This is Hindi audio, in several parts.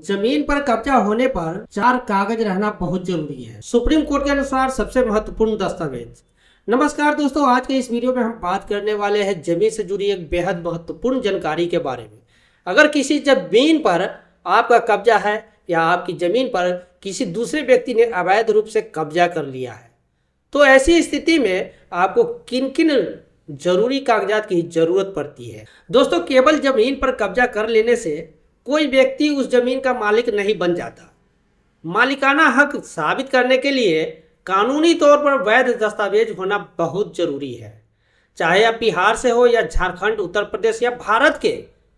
जमीन पर कब्जा होने पर 4 कागज रहना बहुत जरूरी है। सुप्रीम कोर्ट के अनुसार सबसे महत्वपूर्ण दस्तावेज। नमस्कार दोस्तों, आज के इस वीडियो में हम बात करने वाले हैं जमीन से जुड़ी एक बेहद महत्वपूर्ण जानकारी के बारे में। अगर किसी जमीन पर आपका कब्जा है या आपकी जमीन पर किसी दूसरे व्यक्ति ने अवैध रूप से कब्जा कर लिया है, तो ऐसी स्थिति में आपको किन किन जरूरी कागजात की जरूरत पड़ती है। दोस्तों, केवल जमीन पर कब्जा कर लेने से कोई व्यक्ति उस जमीन का मालिक नहीं बन जाता। मालिकाना हक साबित करने के लिए कानूनी तौर पर वैध दस्तावेज होना बहुत जरूरी है। चाहे आप बिहार से हो या झारखंड, उत्तर प्रदेश या भारत के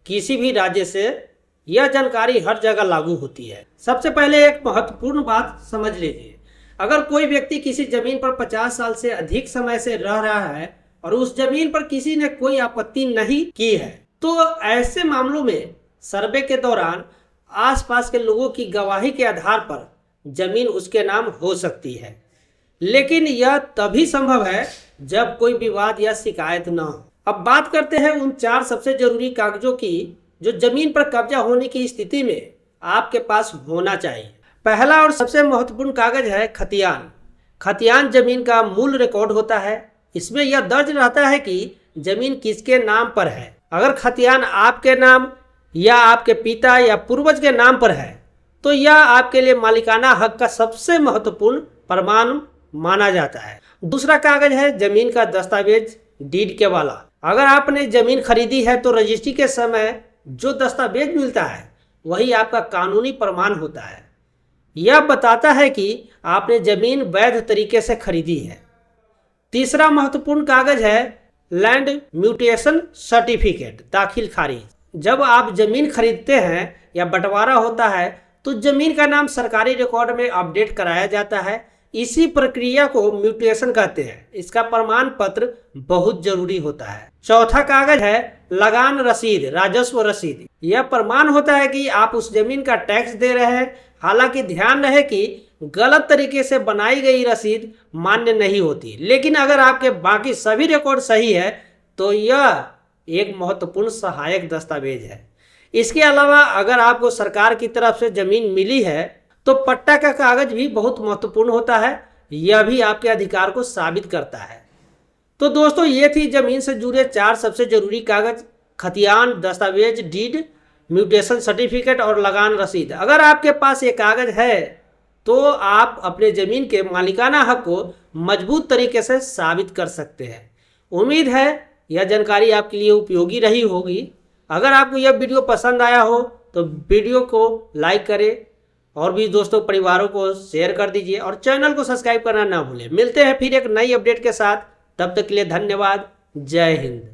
किसी भी राज्य से, यह जानकारी हर जगह लागू होती है। सबसे पहले एक महत्वपूर्ण बात समझ लीजिए। अगर कोई व्यक्ति किसी जमीन पर 50 साल से अधिक समय से रह रहा है और उस जमीन पर किसी ने कोई आपत्ति नहीं की है, तो ऐसे मामलों में सर्वे के दौरान आसपास के लोगों की गवाही के आधार पर जमीन उसके नाम हो सकती है। लेकिन यह तभी संभव है जब कोई विवाद या शिकायत न हो। अब बात करते हैं उन 4 सबसे जरूरी कागजों की जो जमीन पर कब्जा होने की स्थिति में आपके पास होना चाहिए। पहला और सबसे महत्वपूर्ण कागज है खतियान। खतियान जमीन का मूल रिकॉर्ड होता है। इसमें यह दर्ज रहता है कि जमीन किसके नाम पर है। अगर खतियान आपके नाम या आपके पिता या पूर्वज के नाम पर है, तो यह आपके लिए मालिकाना हक का सबसे महत्वपूर्ण प्रमाण माना जाता है। दूसरा कागज है जमीन का दस्तावेज, डीड के वाला। अगर आपने जमीन खरीदी है तो रजिस्ट्री के समय जो दस्तावेज मिलता है वही आपका कानूनी प्रमाण होता है। यह बताता है कि आपने जमीन वैध तरीके से खरीदी है। तीसरा महत्वपूर्ण कागज है लैंड म्यूटेशन सर्टिफिकेट, दाखिल खारिज। जब आप जमीन खरीदते हैं या बंटवारा होता है तो जमीन का नाम सरकारी रिकॉर्ड में अपडेट कराया जाता है। इसी प्रक्रिया को म्यूटेशन कहते हैं। इसका प्रमाण पत्र बहुत जरूरी होता है। चौथा कागज है लगान रसीद, राजस्व रसीद। यह प्रमाण होता है कि आप उस जमीन का टैक्स दे रहे हैं। हालांकि ध्यान रहे कि गलत तरीके से बनाई गई रसीद मान्य नहीं होती, लेकिन अगर आपके बाकी सभी रिकॉर्ड सही है तो यह एक महत्वपूर्ण सहायक दस्तावेज है। इसके अलावा अगर आपको सरकार की तरफ से जमीन मिली है तो पट्टा का कागज भी बहुत महत्वपूर्ण होता है। यह भी आपके अधिकार को साबित करता है। तो दोस्तों, ये थी जमीन से जुड़े 4 सबसे जरूरी कागज: खतियान, दस्तावेज, डीड, म्यूटेशन सर्टिफिकेट और लगान रसीद। अगर आपके पास ये कागज है तो आप अपने जमीन के मालिकाना हक को मजबूत तरीके से साबित कर सकते हैं। उम्मीद है यह जानकारी आपके लिए उपयोगी रही होगी। अगर आपको यह वीडियो पसंद आया हो तो वीडियो को लाइक करें और भी दोस्तों परिवारों को शेयर कर दीजिए और चैनल को सब्सक्राइब करना ना भूलें। मिलते हैं फिर एक नई अपडेट के साथ। तब तक के लिए धन्यवाद। जय हिंद।